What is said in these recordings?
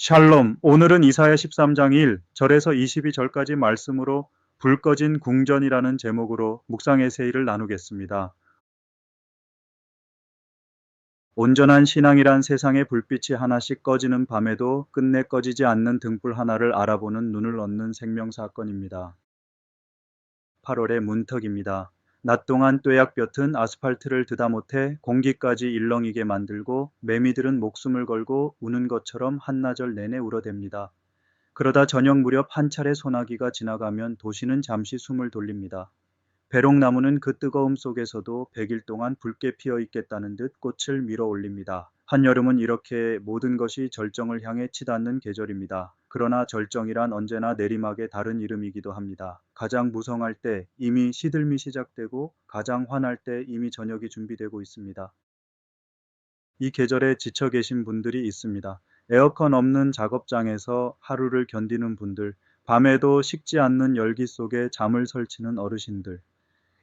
샬롬, 오늘은 이사야 13장 1, 절에서 22절까지 말씀으로 불 꺼진 궁전이라는 제목으로 묵상 에세이를 나누겠습니다. 온전한 신앙이란 세상의 불빛이 하나씩 꺼지는 밤에도 끝내 꺼지지 않는 등불 하나를 알아보는 눈을 얻는 생명사건입니다. 8월의 문턱입니다. 낮 동안 뙤약볕은 아스팔트를 드다 못해 공기까지 일렁이게 만들고 매미들은 목숨을 걸고 우는 것처럼 한나절 내내 울어댑니다. 그러다 저녁 무렵 한 차례 소나기가 지나가면 도시는 잠시 숨을 돌립니다. 배롱나무는 그 뜨거움 속에서도 100일 동안 붉게 피어 있겠다는 듯 꽃을 밀어 올립니다. 한여름은 이렇게 모든 것이 절정을 향해 치닫는 계절입니다. 그러나 절정이란 언제나 내리막의 다른 이름이기도 합니다. 가장 무성할 때 이미 시들미 시작되고 가장 환할 때 이미 저녁이 준비되고 있습니다. 이 계절에 지쳐 계신 분들이 있습니다. 에어컨 없는 작업장에서 하루를 견디는 분들, 밤에도 식지 않는 열기 속에 잠을 설치는 어르신들,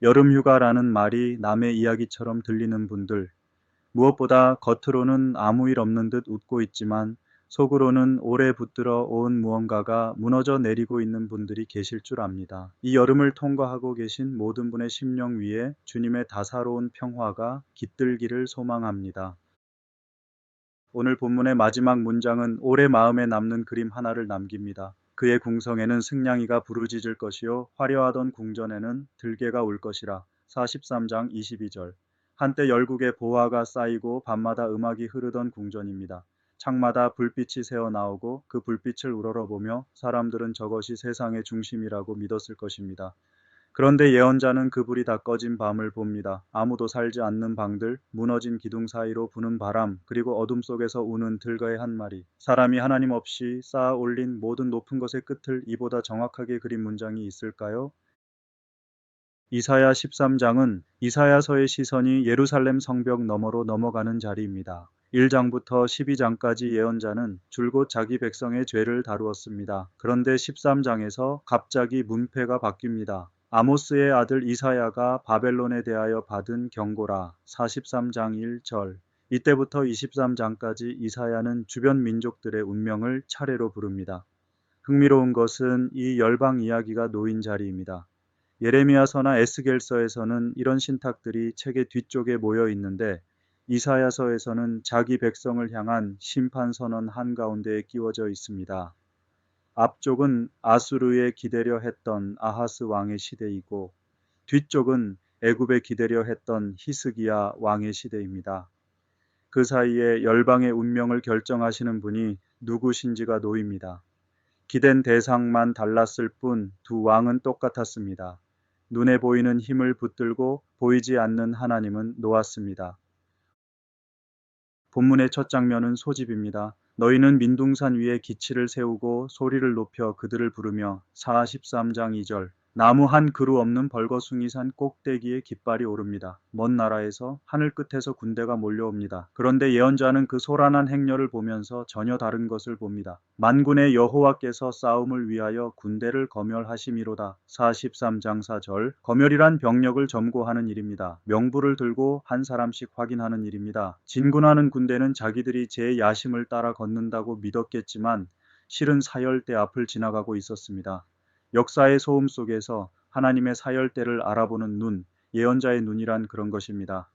여름휴가라는 말이 남의 이야기처럼 들리는 분들, 무엇보다 겉으로는 아무 일 없는 듯 웃고 있지만 속으로는 오래 붙들어 온 무언가가 무너져 내리고 있는 분들이 계실 줄 압니다. 이 여름을 통과하고 계신 모든 분의 심령 위에 주님의 다사로운 평화가 깃들기를 소망합니다. 오늘 본문의 마지막 문장은 오래 마음에 남는 그림 하나를 남깁니다. 그의 궁성에는 승냥이가 부르짖을 것이요 화려하던 궁전에는 들개가 울 것이라. 43장 22절. 한때 열국의 보화가 쌓이고 밤마다 음악이 흐르던 궁전입니다. 창마다 불빛이 새어나오고 그 불빛을 우러러보며 사람들은 저것이 세상의 중심이라고 믿었을 것입니다. 그런데 예언자는 그 불이 다 꺼진 밤을 봅니다. 아무도 살지 않는 방들, 무너진 기둥 사이로 부는 바람, 그리고 어둠 속에서 우는 들가의 한 마리. 사람이 하나님 없이 쌓아 올린 모든 높은 것의 끝을 이보다 정확하게 그린 문장이 있을까요? 이사야 13장은 이사야서의 시선이 예루살렘 성벽 너머로 넘어가는 자리입니다. 1장부터 12장까지 예언자는 줄곧 자기 백성의 죄를 다루었습니다. 그런데 13장에서 갑자기 문패가 바뀝니다. 아모스의 아들 이사야가 바벨론에 대하여 받은 경고라. 43장 1절. 이때부터 23장까지 이사야는 주변 민족들의 운명을 차례로 부릅니다. 흥미로운 것은 이 열방 이야기가 놓인 자리입니다. 예레미야서나 에스겔서에서는 이런 신탁들이 책의 뒤쪽에 모여 있는데 이사야서에서는 자기 백성을 향한 심판 선언 한가운데에 끼워져 있습니다. 앞쪽은 아수르에 기대려 했던 아하스 왕의 시대이고 뒤쪽은 애굽에 기대려 했던 히스기야 왕의 시대입니다. 그 사이에 열방의 운명을 결정하시는 분이 누구신지가 놓입니다. 기댄 대상만 달랐을 뿐 두 왕은 똑같았습니다. 눈에 보이는 힘을 붙들고 보이지 않는 하나님은 놓았습니다. 본문의 첫 장면은 소집입니다. 너희는 민둥산 위에 기치를 세우고 소리를 높여 그들을 부르며 43장 2절. 나무 한 그루 없는 벌거숭이산 꼭대기에 깃발이 오릅니다. 먼 나라에서 하늘 끝에서 군대가 몰려옵니다. 그런데 예언자는 그 소란한 행렬을 보면서 전혀 다른 것을 봅니다. 만군의 여호와께서 싸움을 위하여 군대를 거멸하심이로다. 43장 4절. 거멸이란 병력을 점거하는 일입니다. 명부를 들고 한 사람씩 확인하는 일입니다. 진군하는 군대는 자기들이 제 야심을 따라 걷는다고 믿었겠지만 실은 사열대 앞을 지나가고 있었습니다. 역사의 소음 속에서 하나님의 사열대를 알아보는 눈, 예언자의 눈이란 그런 것입니다.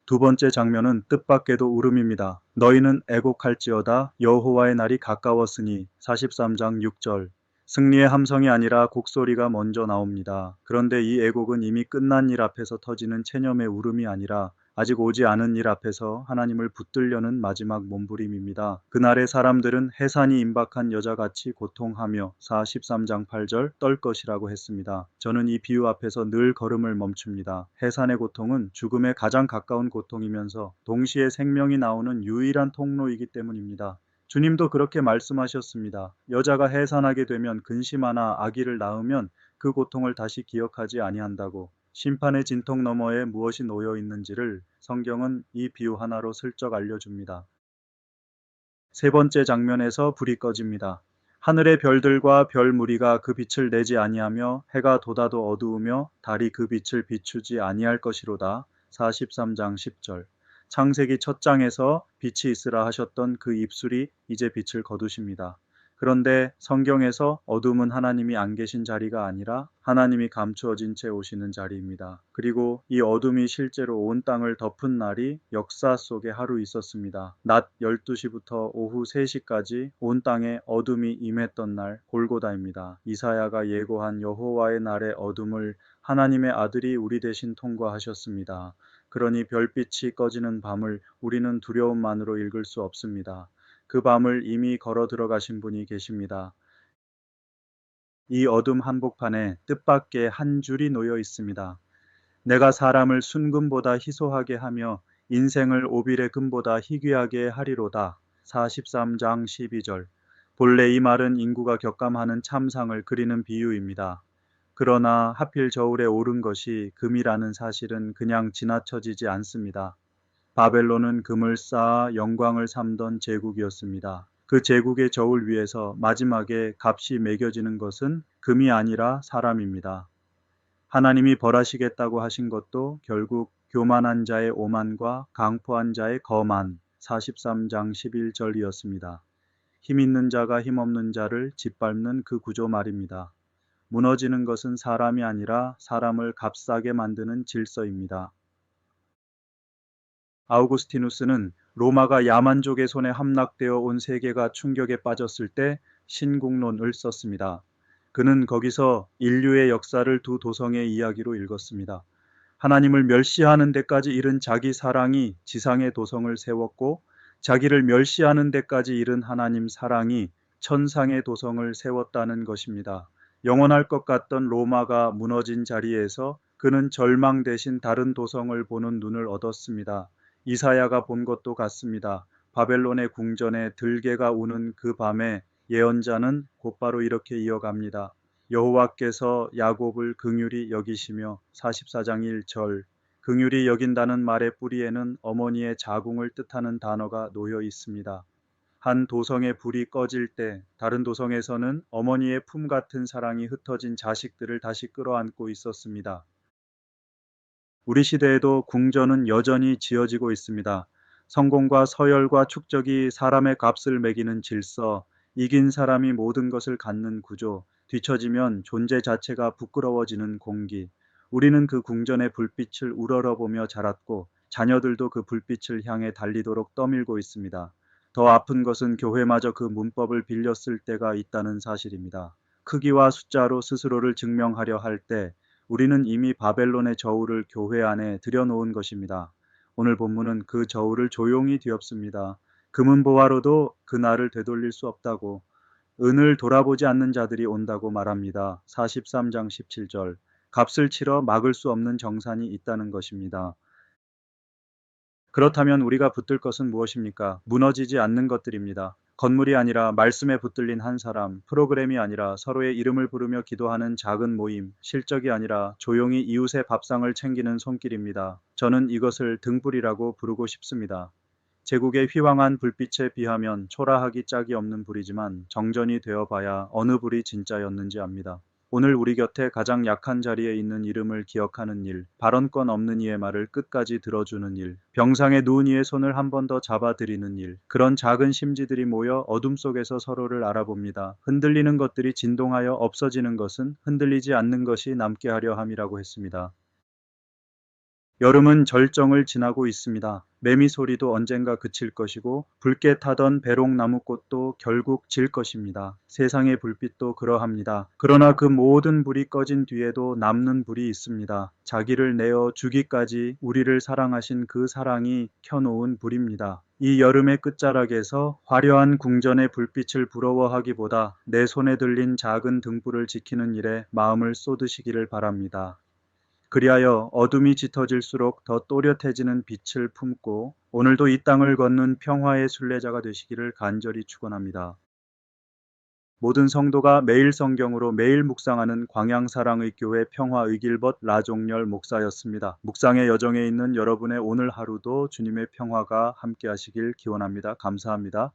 두 번째 장면은 뜻밖에도 울음입니다. 너희는 애곡할지어다 여호와의 날이 가까웠으니 43장 6절. 승리의 함성이 아니라 곡소리가 먼저 나옵니다. 그런데 이 애곡은 이미 끝난 일 앞에서 터지는 체념의 울음이 아니라 아직 오지 않은 일 앞에서 하나님을 붙들려는 마지막 몸부림입니다. 그날의 사람들은 해산이 임박한 여자같이 고통하며 43장 8절 떨 것이라고 했습니다. 저는 이 비유 앞에서 늘 걸음을 멈춥니다. 해산의 고통은 죽음에 가장 가까운 고통이면서 동시에 생명이 나오는 유일한 통로이기 때문입니다. 주님도 그렇게 말씀하셨습니다. 여자가 해산하게 되면 근심하나 아기를 낳으면 그 고통을 다시 기억하지 아니한다고. 심판의 진통 너머에 무엇이 놓여 있는지를 성경은 이 비유 하나로 슬쩍 알려줍니다. 세 번째 장면에서 불이 꺼집니다. 하늘의 별들과 별 무리가 그 빛을 내지 아니하며 해가 돋아도 어두우며 달이 그 빛을 비추지 아니할 것이로다. 43장 10절. 창세기 첫 장에서 빛이 있으라 하셨던 그 입술이 이제 빛을 거두십니다. 그런데 성경에서 어둠은 하나님이 안 계신 자리가 아니라 하나님이 감추어진 채 오시는 자리입니다. 그리고 이 어둠이 실제로 온 땅을 덮은 날이 역사 속에 하루 있었습니다. 낮 12시부터 오후 3시까지 온 땅에 어둠이 임했던 날 골고다입니다. 이사야가 예고한 여호와의 날의 어둠을 하나님의 아들이 우리 대신 통과하셨습니다. 그러니 별빛이 꺼지는 밤을 우리는 두려움만으로 읽을 수 없습니다. 그 밤을 이미 걸어 들어가신 분이 계십니다. 이 어둠 한복판에 뜻밖의 한 줄이 놓여 있습니다. 내가 사람을 순금보다 희소하게 하며 인생을 오빌의 금보다 희귀하게 하리로다. 43장 12절. 본래 이 말은 인구가 격감하는 참상을 그리는 비유입니다. 그러나 하필 저울에 오른 것이 금이라는 사실은 그냥 지나쳐지지 않습니다. 바벨론은 금을 쌓아 영광을 삼던 제국이었습니다. 그 제국의 저울 위에서 마지막에 값이 매겨지는 것은 금이 아니라 사람입니다. 하나님이 벌하시겠다고 하신 것도 결국 교만한 자의 오만과 강포한 자의 거만 43장 11절이었습니다. 힘 있는 자가 힘없는 자를 짓밟는 그 구조 말입니다. 무너지는 것은 사람이 아니라 사람을 값싸게 만드는 질서입니다. 아우구스티누스는 로마가 야만족의 손에 함락되어 온 세계가 충격에 빠졌을 때 신국론을 썼습니다. 그는 거기서 인류의 역사를 두 도성의 이야기로 읽었습니다. 하나님을 멸시하는 데까지 이른 자기 사랑이 지상의 도성을 세웠고 자기를 멸시하는 데까지 이른 하나님 사랑이 천상의 도성을 세웠다는 것입니다. 영원할 것 같던 로마가 무너진 자리에서 그는 절망 대신 다른 도성을 보는 눈을 얻었습니다. 이사야가 본 것도 같습니다. 바벨론의 궁전에 들개가 우는 그 밤에 예언자는 곧바로 이렇게 이어갑니다. 여호와께서 야곱을 긍휼히 여기시며 44장 1절. 긍휼히 여긴다는 말의 뿌리에는 어머니의 자궁을 뜻하는 단어가 놓여 있습니다. 한 도성의 불이 꺼질 때 다른 도성에서는 어머니의 품 같은 사랑이 흩어진 자식들을 다시 끌어안고 있었습니다. 우리 시대에도 궁전은 여전히 지어지고 있습니다. 성공과 서열과 축적이 사람의 값을 매기는 질서, 이긴 사람이 모든 것을 갖는 구조, 뒤처지면 존재 자체가 부끄러워지는 공기. 우리는 그 궁전의 불빛을 우러러보며 자랐고 자녀들도 그 불빛을 향해 달리도록 떠밀고 있습니다. 더 아픈 것은 교회마저 그 문법을 빌렸을 때가 있다는 사실입니다. 크기와 숫자로 스스로를 증명하려 할때 우리는 이미 바벨론의 저울을 교회 안에 들여놓은 것입니다. 오늘 본문은 그 저울을 조용히 뒤엎습니다. 금은 보화로도 그날을 되돌릴 수 없다고, 은을 돌아보지 않는 자들이 온다고 말합니다. 43장 17절. 값을 치러 막을 수 없는 정산이 있다는 것입니다. 그렇다면 우리가 붙들 것은 무엇입니까? 무너지지 않는 것들입니다. 건물이 아니라 말씀에 붙들린 한 사람, 프로그램이 아니라 서로의 이름을 부르며 기도하는 작은 모임, 실적이 아니라 조용히 이웃의 밥상을 챙기는 손길입니다. 저는 이것을 등불이라고 부르고 싶습니다. 제국의 휘황한 불빛에 비하면 초라하기 짝이 없는 불이지만 정전이 되어봐야 어느 불이 진짜였는지 압니다. 오늘 우리 곁에 가장 약한 자리에 있는 이름을 기억하는 일, 발언권 없는 이의 말을 끝까지 들어주는 일, 병상에 누운 이의 손을 한 번 더 잡아드리는 일, 그런 작은 심지들이 모여 어둠 속에서 서로를 알아봅니다. 흔들리는 것들이 진동하여 없어지는 것은 흔들리지 않는 것이 남게 하려 함이라고 했습니다. 여름은 절정을 지나고 있습니다. 매미 소리도 언젠가 그칠 것이고 붉게 타던 배롱나무꽃도 결국 질 것입니다. 세상의 불빛도 그러합니다. 그러나 그 모든 불이 꺼진 뒤에도 남는 불이 있습니다. 자기를 내어 주기까지 우리를 사랑하신 그 사랑이 켜놓은 불입니다. 이 여름의 끝자락에서 화려한 궁전의 불빛을 부러워하기보다 내 손에 들린 작은 등불을 지키는 일에 마음을 쏟으시기를 바랍니다. 그리하여 어둠이 짙어질수록 더 또렷해지는 빛을 품고 오늘도 이 땅을 걷는 평화의 순례자가 되시기를 간절히 축원합니다. 모든 성도가 매일 성경으로 매일 묵상하는 광양사랑의 교회 평화의길벗 라종열 목사였습니다. 묵상의 여정에 있는 여러분의 오늘 하루도 주님의 평화가 함께 하시길 기원합니다. 감사합니다.